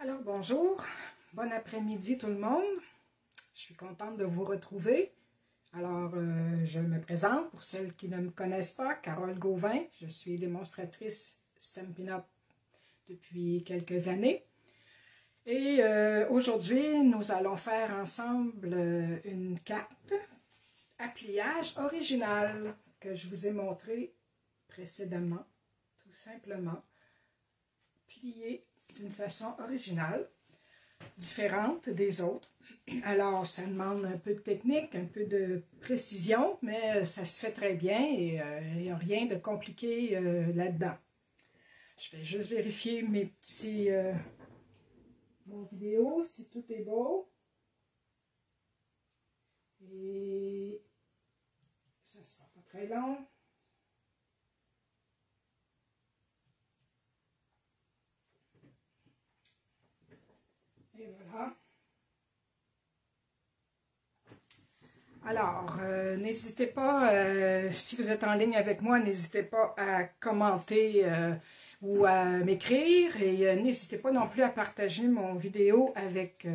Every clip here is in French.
Alors bonjour, bon après-midi tout le monde. Je suis contente de vous retrouver. Alors je me présente pour celles qui ne me connaissent pas, Carole Gauvin. Je suis démonstratrice Stampin' Up depuis quelques années. Et aujourd'hui, nous allons faire ensemble une carte à pliage originale que je vous ai montré précédemment, tout simplement pliée d'une façon originale, différente des autres. Alors, ça demande un peu de technique, un peu de précision, mais ça se fait très bien et il n'y a rien de compliqué là-dedans. Je vais juste vérifier mes petits mon vidéo, si tout est beau. Et ça ne sera pas très long. Et voilà. Alors, n'hésitez pas, si vous êtes en ligne avec moi, n'hésitez pas à commenter ou à m'écrire et n'hésitez pas non plus à partager mon vidéo avec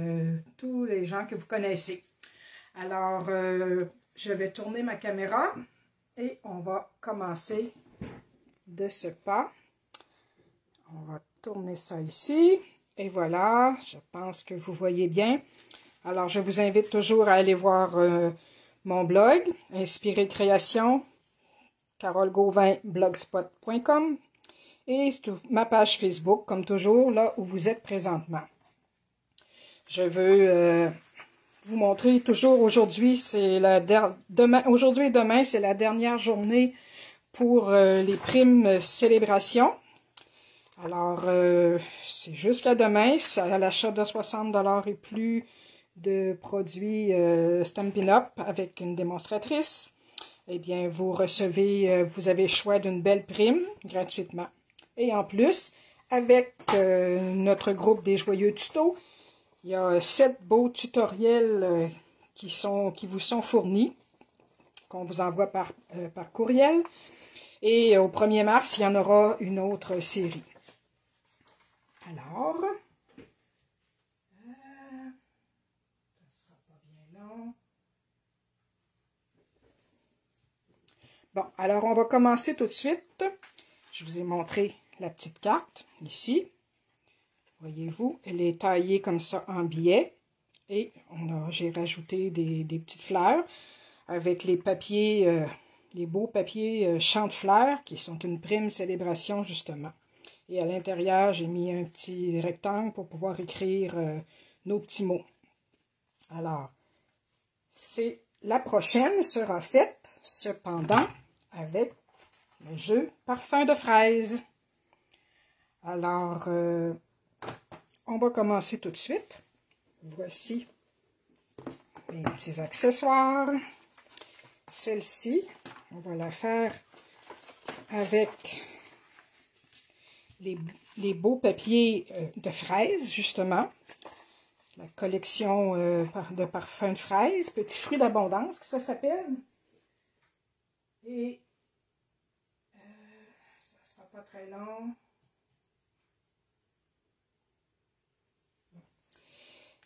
tous les gens que vous connaissez. Alors, je vais tourner ma caméra et on va commencer de ce pas. On va tourner ça ici. Et voilà, je pense que vous voyez bien. Alors, je vous invite toujours à aller voir mon blog, Inspiré Création, carolegauvinblogspot.com et ma page Facebook, comme toujours, là où vous êtes présentement. Je veux vous montrer toujours aujourd'hui, aujourd'hui et demain, c'est la dernière journée pour les primes célébration. Alors, c'est jusqu'à demain, à l'achat de 60 $ et plus de produits Stampin' Up avec une démonstratrice, eh bien, vous recevez, vous avez le choix d'une belle prime gratuitement. Et en plus, avec notre groupe des Joyeux Tutos, il y a 7 beaux tutoriels qui vous sont fournis, qu'on vous envoie par courriel. Et au 1er mars, il y en aura une autre série. Alors, ça sera pas bien long. Bon, alors on va commencer tout de suite. Je vous ai montré la petite carte ici. Voyez-vous, elle est taillée comme ça en billets. Et j'ai rajouté des petites fleurs avec les papiers, les beaux papiers Chant de fleurs qui sont une prime célébration justement. Et à l'intérieur, j'ai mis un petit rectangle pour pouvoir écrire nos petits mots. Alors, la prochaine sera faite, cependant, avec le jeu Parfum de fraise. Alors, on va commencer tout de suite. Voici mes petits accessoires. Celle-ci, on va la faire avec les beaux papiers de fraises, justement. La collection de parfums de fraises, Petits fruits d'abondance, que ça s'appelle. Et ça ne sera pas très long.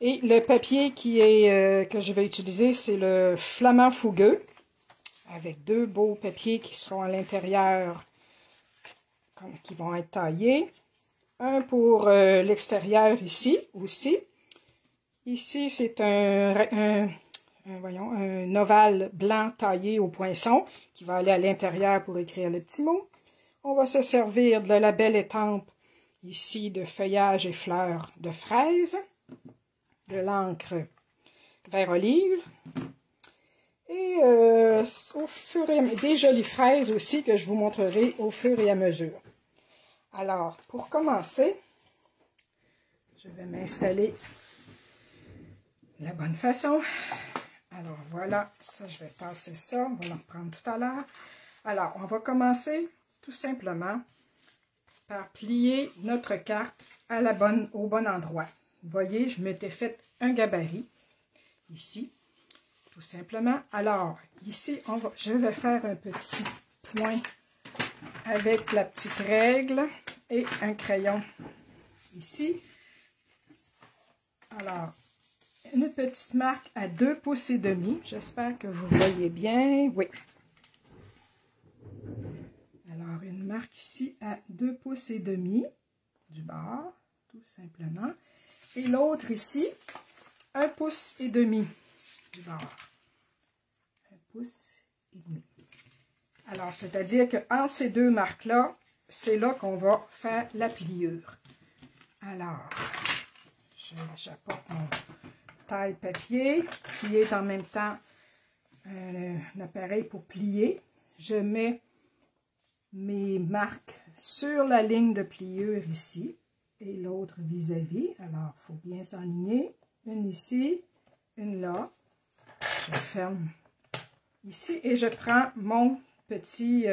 Et le papier que je vais utiliser, c'est le Flamand Fougueux, avec 2 beaux papiers qui seront à l'intérieur, qui vont être taillés. Un pour l'extérieur ici aussi. Ici, c'est un ovale blanc taillé au poinçon qui va aller à l'intérieur pour écrire le petit mot. On va se servir de la belle étampe ici de feuillage et fleurs de fraises, de l'encre vert olive et des jolies fraises aussi que je vous montrerai au fur et à mesure. Alors, pour commencer, je vais m'installer de la bonne façon. Alors voilà, ça je vais tasser ça, on va en reprendre tout à l'heure. Alors, on va commencer tout simplement par plier notre carte au bon endroit. Vous voyez, je m'étais fait un gabarit, ici, tout simplement. Alors, ici, je vais faire un petit point avec la petite règle et un crayon ici. Alors, une petite marque à 2 pouces et demi. J'espère que vous voyez bien. Oui. Alors, une marque ici à 2 pouces et demi du bord, tout simplement. Et l'autre ici, 1 pouce et demi du bord. 1 pouce et demi. Alors, c'est-à-dire qu'entre ces deux marques-là, c'est là qu'on va faire la pliure. Alors, j'apporte mon taille-papier qui est en même temps un appareil pour plier. Je mets mes marques sur la ligne de pliure ici et l'autre vis-à-vis. Alors, il faut bien s'aligner. Une ici, une là. Je ferme ici et je prends mon petit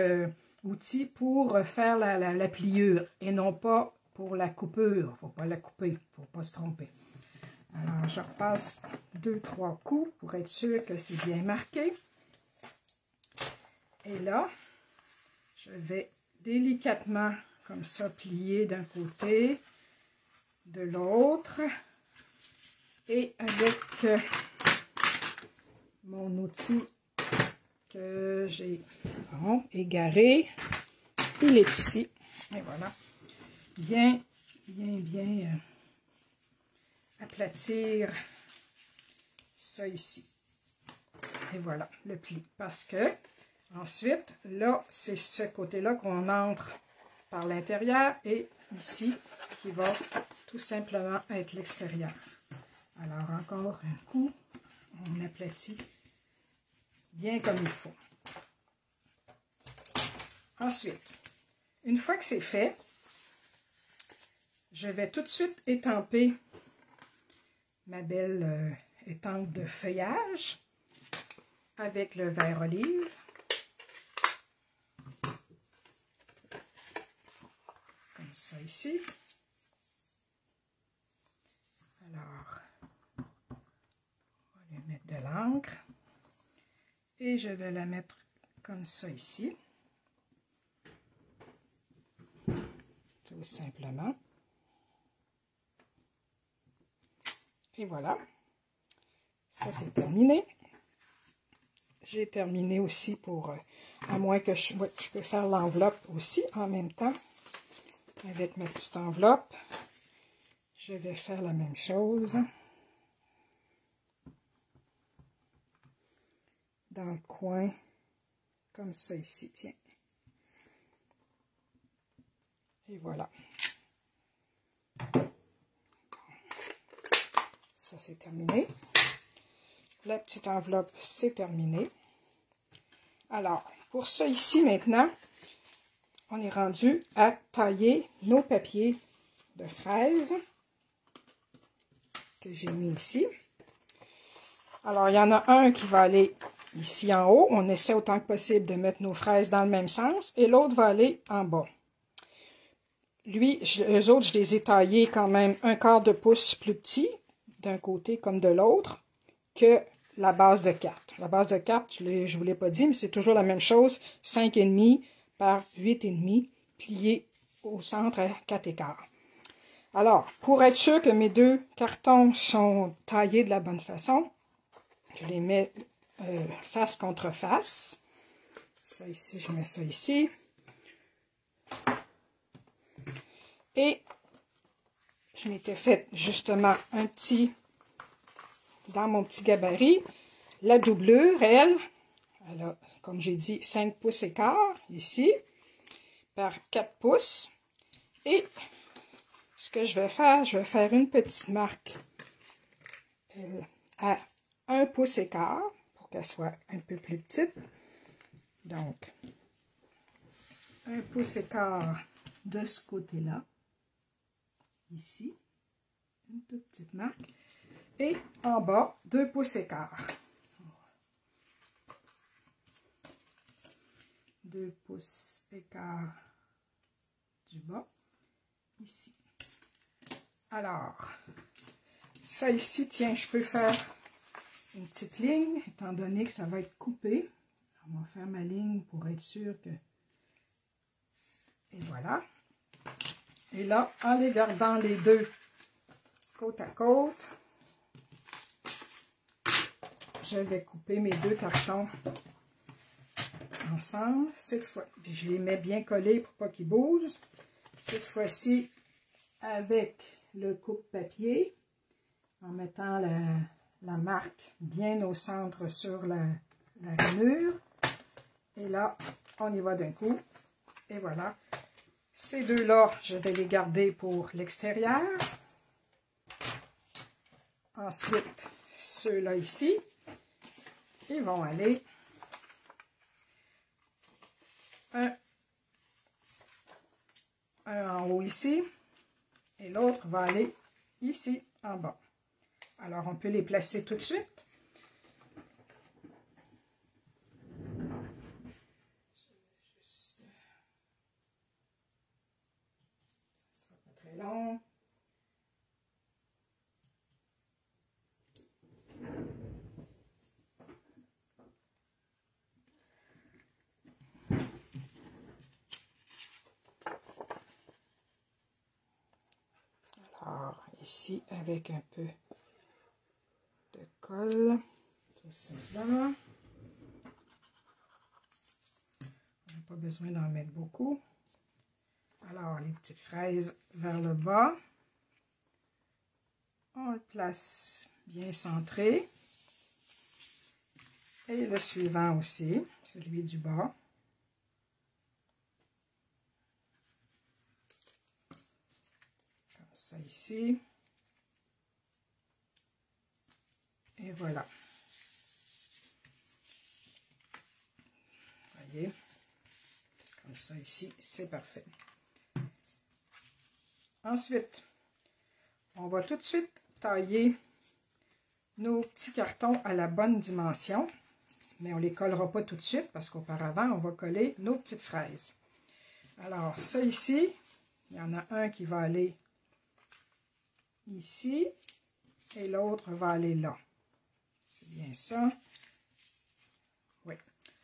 outil pour faire la pliure et non pas pour la coupure. Il ne faut pas la couper, il ne faut pas se tromper. Alors, je repasse 2-3 coups pour être sûr que c'est bien marqué. Et là, je vais délicatement, comme ça, plier d'un côté, de l'autre. Et avec mon outil que j'ai égaré, il est ici. Et voilà. Bien aplatir ça ici. Et voilà, le pli. Parce que, ensuite, là, c'est ce côté-là qu'on entre par l'intérieur et ici, qui va tout simplement être l'extérieur. Alors, encore un coup, on aplatit bien comme il faut. Ensuite, une fois que c'est fait, je vais tout de suite étamper ma belle étampe de feuillage avec le vert olive. Comme ça ici. Alors, on va lui mettre de l'encre. Et je vais la mettre comme ça ici. Tout simplement. Et voilà. Ça, c'est terminé. J'ai terminé aussi pour, à moins que je peux faire l'enveloppe aussi en même temps. Avec ma petite enveloppe, je vais faire la même chose. Dans le coin, comme ça ici, tiens. Et voilà. Ça, c'est terminé. La petite enveloppe, c'est terminé. Alors, pour ça ici, maintenant, on est rendu à tailler nos papiers de fraises que j'ai mis ici. Alors, il y en a un qui va aller ici en haut. On essaie autant que possible de mettre nos fraises dans le même sens. Et l'autre va aller en bas. Lui, eux autres, je les ai taillés quand même 1/4 de pouce plus petit, d'un côté comme de l'autre, que la base de 4. La base de 4, je ne vous l'ai pas dit, mais c'est toujours la même chose. 5,5 par 8,5, plié au centre à 4,15. Alors, pour être sûr que mes deux cartons sont taillés de la bonne façon, je les mets face contre face. Ça ici, je mets ça ici. Et je m'étais fait justement un petit, dans mon petit gabarit, la doublure, elle a, comme j'ai dit, 5 pouces et quart, ici, par 4 pouces. Et ce que je vais faire une petite marque à 1 pouce et quart, pour qu'elle soit un peu plus petite. Donc, 1 pouce et quart de ce côté-là, ici, une toute petite marque. Et en bas, 2 pouces et quart. 2 pouces et quart du bas, ici. Alors, ça ici, tiens, je peux faire une petite ligne, étant donné que ça va être coupé. On va faire ma ligne pour être sûr que... Et voilà. Et là, en les gardant les deux côte à côte, je vais couper mes deux cartons ensemble. Cette fois, puis je les mets bien collés pour pas qu'ils bougent. Cette fois-ci, avec le coupe-papier, en mettant la marque bien au centre sur la rainure. Et là, on y va d'un coup. Et voilà. Ces deux-là, je vais les garder pour l'extérieur. Ensuite, ceux-là ici, ils vont aller un en haut ici et l'autre va aller ici en bas. Alors, on peut les placer tout de suite. Ça sera pas très long. Alors, ici, avec un peu de colle, tout simplement. On n'a pas besoin d'en mettre beaucoup. Alors, les petites fraises vers le bas. On le place bien centré. Et le suivant aussi, celui du bas. Comme ça ici. Et voilà. Voyez, comme ça ici, c'est parfait. Ensuite, on va tout de suite tailler nos petits cartons à la bonne dimension, mais on ne les collera pas tout de suite parce qu'auparavant, on va coller nos petites fraises. Alors, ça ici, il y en a un qui va aller ici et l'autre va aller là. C'est bien ça. Oui.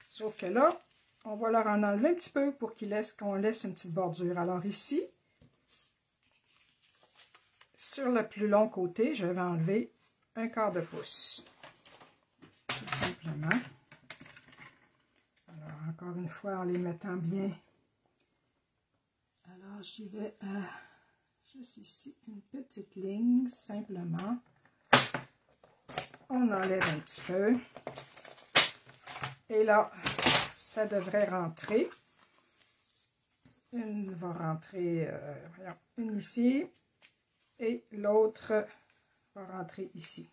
Sauf que là, on va leur en enlever un petit peu pour qu'on laisse une petite bordure. Alors ici, sur le plus long côté, je vais enlever un quart de pouce. Tout simplement. Alors, encore une fois, en les mettant bien. Alors, j'y vais juste ici, une petite ligne, simplement. On enlève un petit peu. Et là, ça devrait rentrer. Une va rentrer, une ici. Et l'autre va rentrer ici.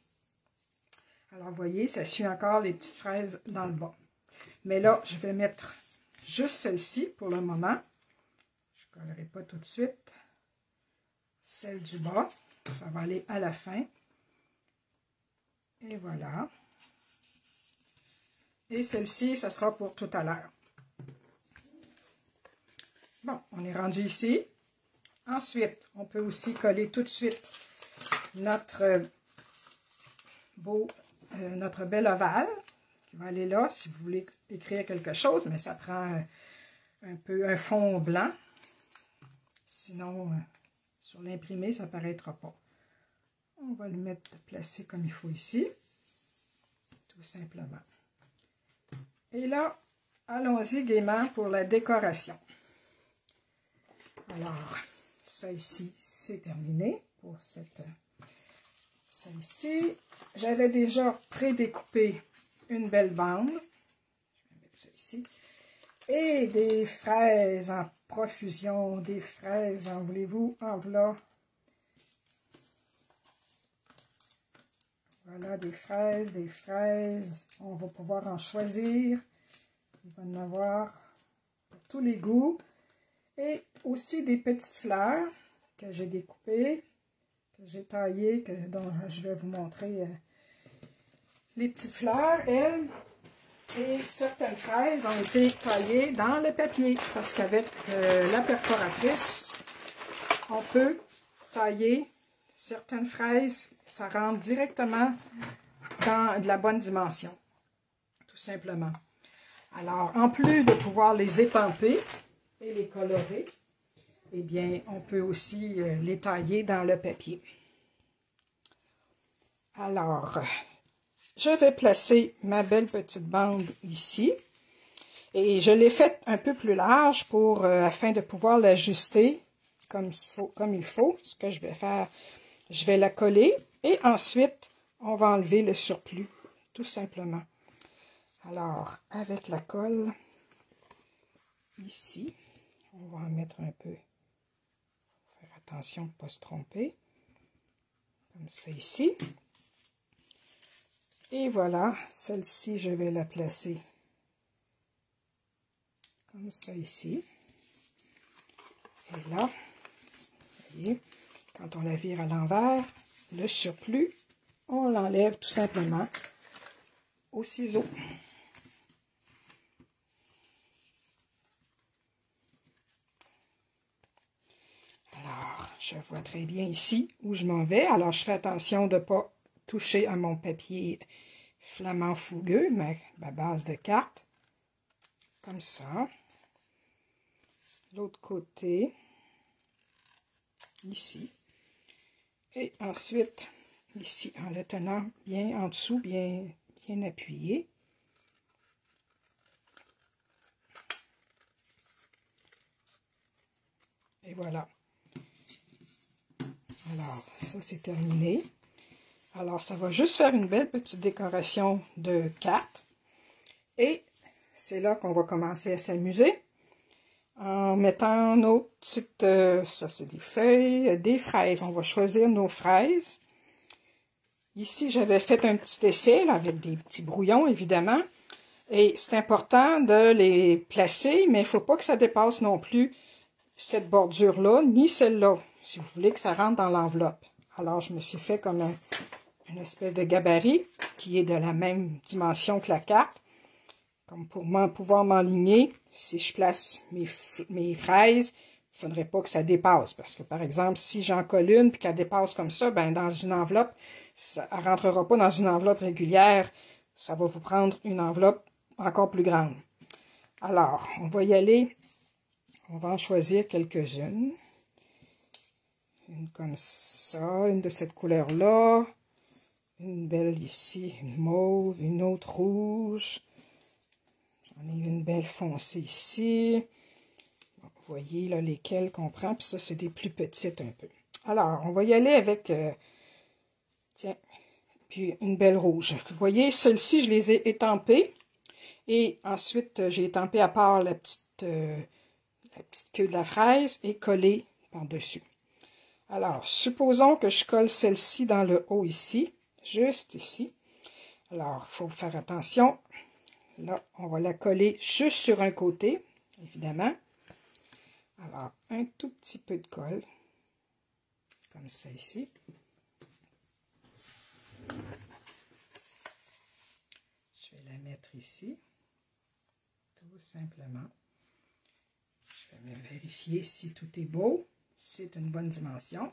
Alors, vous voyez, ça suit encore les petites fraises dans le bas. Mais là, je vais mettre juste celle-ci pour le moment. Je ne collerai pas tout de suite. Celle du bas, ça va aller à la fin. Et voilà. Et celle-ci, ça sera pour tout à l'heure. Bon, on est rendu ici. Ensuite, on peut aussi coller tout de suite notre bel ovale qui va aller là si vous voulez écrire quelque chose, mais ça prend un peu un fond blanc. Sinon, sur l'imprimé, ça ne paraîtra pas. On va le mettre placé comme il faut ici, tout simplement. Et là, allons-y gaiement pour la décoration. Alors, ça ici, c'est terminé pour ça ici. J'avais déjà pré-découpé une belle bande. Je vais mettre ça ici. Et des fraises en profusion, des fraises, en voulez-vous, en voilà. Voilà, des fraises. On va pouvoir en choisir. Il va y en avoir pour tous les goûts. Et aussi des petites fleurs que j'ai découpées, que j'ai taillées, dont je vais vous montrer les petites fleurs, elles. Et certaines fraises ont été taillées dans le papier, parce qu'avec la perforatrice, on peut tailler certaines fraises, ça rentre directement dans de la bonne dimension, tout simplement. Alors, en plus de pouvoir les étamper et les colorer, eh bien, on peut aussi les tailler dans le papier. Alors, je vais placer ma belle petite bande ici. Et je l'ai faite un peu plus large pour afin de pouvoir l'ajuster comme il faut. Ce que je vais faire, je vais la coller et ensuite, on va enlever le surplus, tout simplement. Alors, avec la colle, ici, on va en mettre un peu. Faire attention de ne pas se tromper. Comme ça ici. Et voilà, celle-ci, je vais la placer comme ça ici. Et là, vous voyez, quand on la vire à l'envers, le surplus, on l'enlève tout simplement au ciseau. Alors, je vois très bien ici où je m'en vais. Alors, je fais attention de ne pas toucher à mon papier flamand fougueux, ma base de carte. Comme ça. L'autre côté, ici. Et ensuite, ici, en le tenant bien en dessous, bien appuyé. Et voilà. Alors, ça, c'est terminé. Alors, ça va juste faire une belle petite décoration de cartes. Et c'est là qu'on va commencer à s'amuser. En mettant nos petites... ça, c'est des feuilles, des fraises. On va choisir nos fraises. Ici, j'avais fait un petit essai là, avec des petits brouillons, évidemment. Et c'est important de les placer, mais il ne faut pas que ça dépasse non plus cette bordure-là, ni celle-là, si vous voulez que ça rentre dans l'enveloppe. Alors, je me suis fait comme une espèce de gabarit qui est de la même dimension que la carte. Comme pour pouvoir m'enligner, si je place mes fraises, il ne faudrait pas que ça dépasse. Parce que, par exemple, si j'en colle une et qu'elle dépasse comme ça, ben dans une enveloppe, ça ne rentrera pas dans une enveloppe régulière. Ça va vous prendre une enveloppe encore plus grande. Alors, on va y aller. On va en choisir quelques-unes. Une comme ça, une de cette couleur-là. Une belle ici, une mauve, une autre rouge. J'en ai une belle foncée ici. Bon, vous voyez là lesquelles qu'on prend. Puis ça, c'est des plus petites un peu. Alors, on va y aller avec, tiens, puis une belle rouge. Vous voyez, celles-ci, je les ai étampées. Et ensuite, j'ai étampé à part la petite queue de la fraise et collée par-dessus. Alors, supposons que je colle celle-ci dans le haut ici, juste ici. Alors, il faut faire attention. Là, on va la coller juste sur un côté, évidemment. Alors, un tout petit peu de colle, comme ça ici. Je vais la mettre ici, tout simplement. Je vais vérifier si tout est beau, c'est une bonne dimension.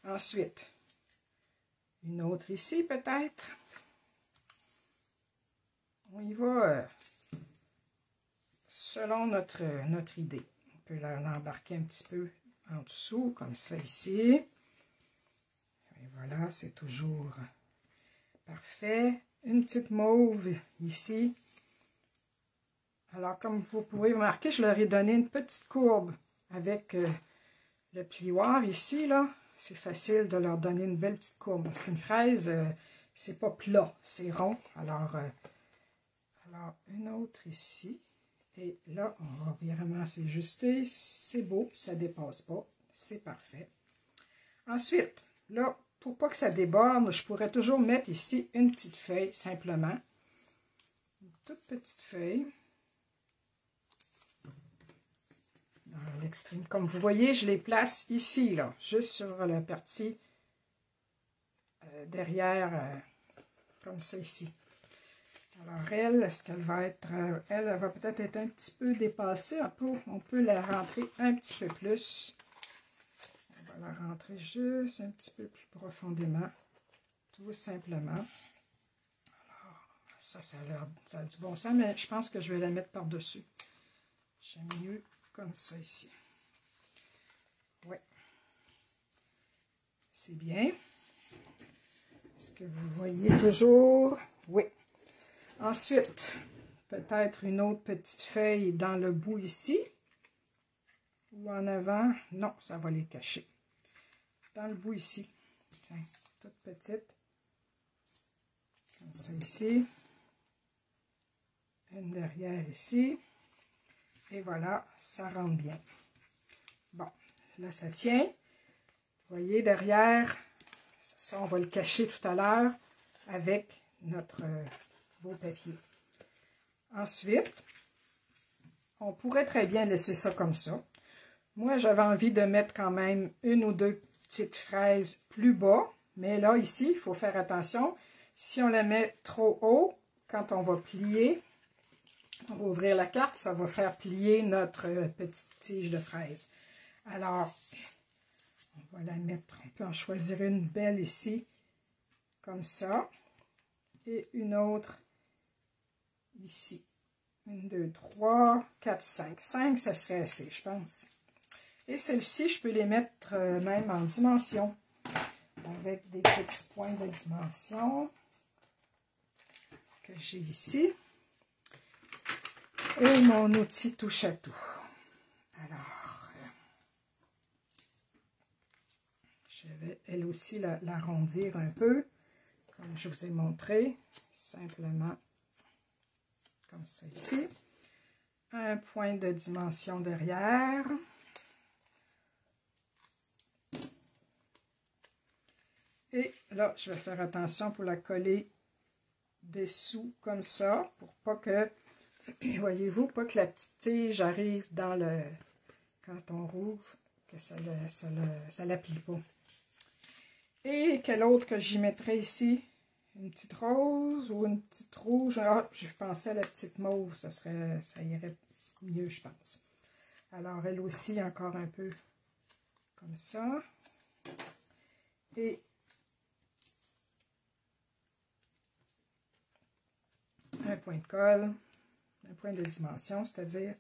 Ensuite, une autre ici peut-être. On y va selon notre idée. On peut l'embarquer un petit peu en dessous, comme ça ici. Et voilà, c'est toujours parfait. Une petite mauve ici. Alors, comme vous pouvez remarquer, je leur ai donné une petite courbe avec le plioir ici, là. C'est facile de leur donner une belle petite courbe. Parce qu'une fraise, c'est pas plat, c'est rond. Alors, une autre ici. Et là, on va vraiment s'ajuster. C'est beau, ça ne dépasse pas. C'est parfait. Ensuite, là, pour pas que ça déborde, je pourrais toujours mettre ici une petite feuille, simplement. Une toute petite feuille. Dans l'extrême. Comme vous voyez, je les place ici, là, juste sur la partie derrière, comme ça ici. Alors elle, est-ce qu'elle va être, elle va peut-être être un petit peu dépassée. On peut la rentrer un petit peu plus. On va la rentrer juste un petit peu plus profondément, tout simplement. Alors, ça a du bon sens, mais je pense que je vais la mettre par-dessus. J'aime mieux comme ça ici. Oui. C'est bien. Est-ce que vous voyez toujours? Oui. Ensuite, peut-être une autre petite feuille dans le bout ici. Ou en avant. Non, ça va les cacher. Dans le bout ici. Tiens, toute petite. Comme ça ici. Une derrière ici. Et voilà, ça rentre bien. Bon, là ça tient. Vous voyez derrière, ça on va le cacher tout à l'heure avec notre beau papier. Ensuite, on pourrait très bien laisser ça comme ça. Moi, j'avais envie de mettre quand même une ou deux petites fraises plus bas. Mais là, ici, il faut faire attention. Si on la met trop haut, quand on va plier, on va ouvrir la carte, ça va faire plier notre petite tige de fraise. Alors, on va la mettre, on peut en choisir une belle ici, comme ça. Et une autre ici. 1, 2, 3, 4, 5. 5, ça serait assez, je pense. Et celles-ci, je peux les mettre même en dimension, avec des petits points de dimension que j'ai ici. Et mon outil touche à tout. Alors, je vais elle aussi l'arrondir un peu, comme je vous ai montré, simplement comme ça ici. Un point de dimension derrière. Et là, je vais faire attention pour la coller dessous comme ça, pour pas que, voyez-vous, pas que la petite tige arrive dans le, quand on rouvre, que ça la plie pas. Et quelle autre que j'y mettrai ici? Une petite rose ou une petite rouge? Ah, je pensais à la petite mauve, ça irait mieux, je pense. Alors, elle aussi, encore un peu comme ça. Et un point de colle, un point de dimension, c'est-à-dire,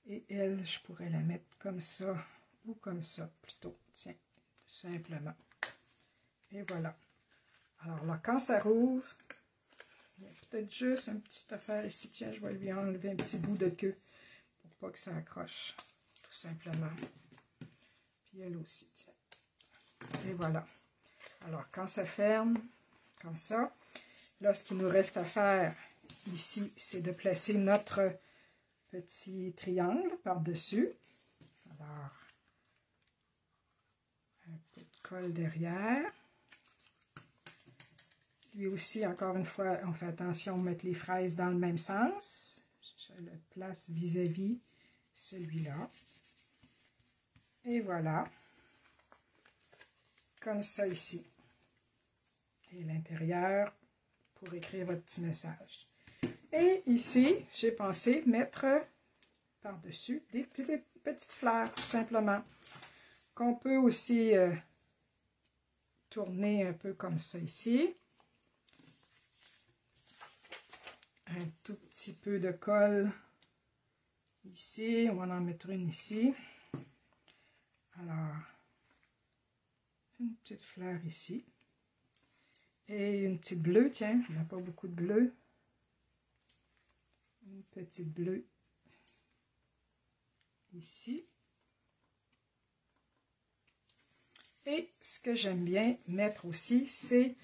et elle, je pourrais la mettre comme ça, ou comme ça, plutôt, tiens, tout simplement. Et voilà. Alors là, quand ça rouvre, il y a peut-être juste une petite affaire ici, tiens, je vais lui enlever un petit bout de queue, pour pas que ça accroche, tout simplement. Puis elle aussi, tiens. Et voilà. Alors, quand ça ferme, comme ça, là, ce qu'il nous reste à faire, ici, c'est de placer notre petit triangle par-dessus. Alors, un peu de colle derrière. Lui aussi, encore une fois, on fait attention de mettre les fraises dans le même sens. Je le place vis-à-vis celui-là. Et voilà. Comme ça ici. Et l'intérieur pour écrire votre petit message. Et ici, j'ai pensé mettre par-dessus des petites fleurs, tout simplement, qu'on peut aussi tourner un peu comme ça ici. Un tout petit peu de colle ici, on va en mettre une ici. Alors, une petite fleur ici. Et une petite bleue, tiens, il n'y a pas beaucoup de bleu. Une petite bleue ici. Et ce que j'aime bien mettre aussi, c'est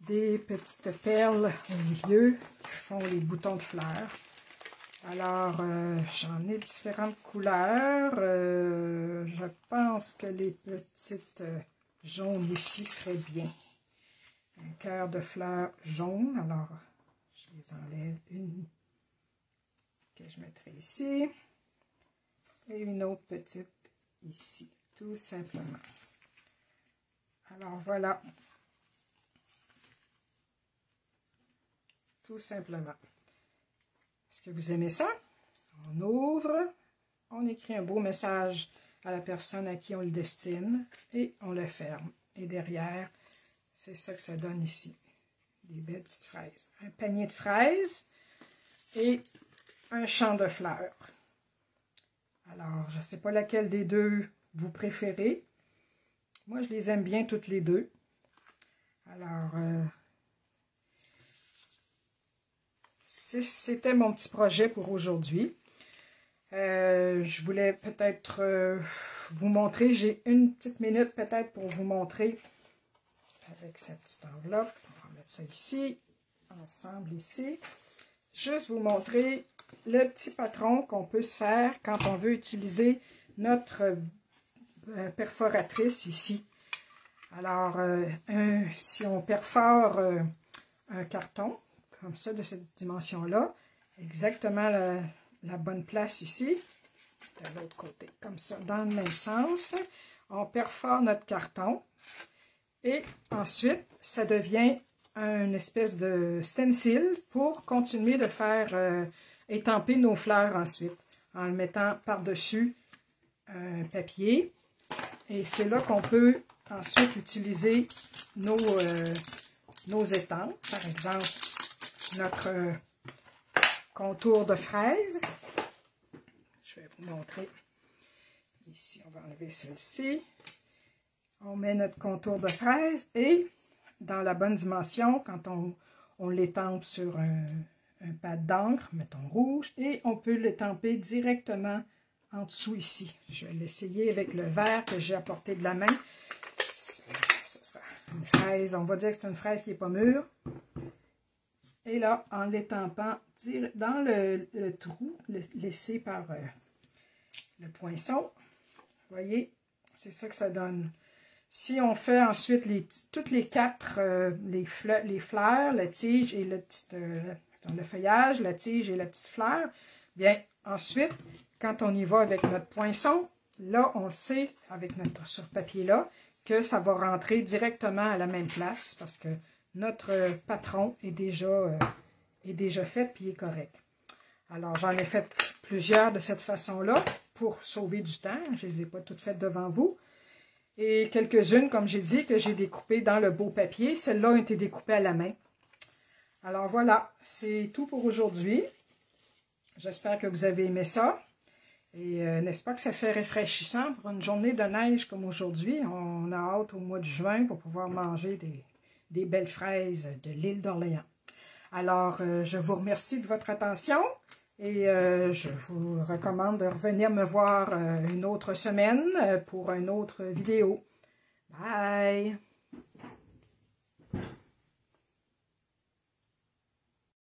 des petites perles au milieu qui font les boutons de fleurs. Alors, j'en ai différentes couleurs. Je pense que les petites jaunes ici feraient bien. Un cœur de fleurs jaune. Alors, je les enlève. Une que je mettrai ici. Et une autre petite ici. Tout simplement. Alors, voilà. Tout simplement. Est-ce que vous aimez ça? On ouvre, on écrit un beau message à la personne à qui on le destine et on le ferme. Et derrière, c'est ça que ça donne ici. Des belles petites fraises. Un panier de fraises et un champ de fleurs. Alors, je ne sais pas laquelle des deux vous préférez. Moi, je les aime bien toutes les deux. Alors, c'était mon petit projet pour aujourd'hui. Je voulais peut-être vous montrer, j'ai une petite minute peut-être pour vous montrer avec cette petite enveloppe. On va mettre ça ici, ensemble ici. Juste vous montrer le petit patron qu'on peut se faire quand on veut utiliser notre perforatrice ici. Alors, si on perfore un carton, comme ça, de cette dimension-là, exactement la bonne place ici, de l'autre côté, comme ça, dans le même sens, on perfore notre carton et ensuite, ça devient une espèce de stencil pour continuer de faire étamper nos fleurs ensuite, en le mettant par-dessus un papier. Et c'est là qu'on peut ensuite utiliser nos étampes. Par exemple, notre contour de fraise. Je vais vous montrer. Ici, on va enlever celle-ci. On met notre contour de fraise et dans la bonne dimension, quand on l'étampe sur un pad d'encre, mettons rouge, et on peut l'étamper directement en dessous ici. Je vais l'essayer avec le verre que j'ai apporté de la main. Ce sera une fraise, on va dire que c'est une fraise qui n'est pas mûre. Et là, en l'étampant dans le trou laissé par le poinçon, vous voyez, c'est ça que ça donne. Si on fait ensuite toutes les quatre, les fleurs, la tige et le feuillage, la tige et la petite fleur, bien ensuite, quand on y va avec notre poinçon, là, on le sait, avec notre sur papier là, que ça va rentrer directement à la même place parce que notre patron est déjà fait puis est correct. Alors, j'en ai fait plusieurs de cette façon-là pour sauver du temps. Je ne les ai pas toutes faites devant vous. Et quelques-unes, comme j'ai dit, que j'ai découpées dans le beau papier. Celles-là ont été découpées à la main. Alors voilà, c'est tout pour aujourd'hui. J'espère que vous avez aimé ça. Et n'est-ce pas que ça fait rafraîchissant pour une journée de neige comme aujourd'hui? On a hâte au mois de juin pour pouvoir manger des belles fraises de l'île d'Orléans. Alors, je vous remercie de votre attention et je vous recommande de revenir me voir une autre semaine pour une autre vidéo. Bye!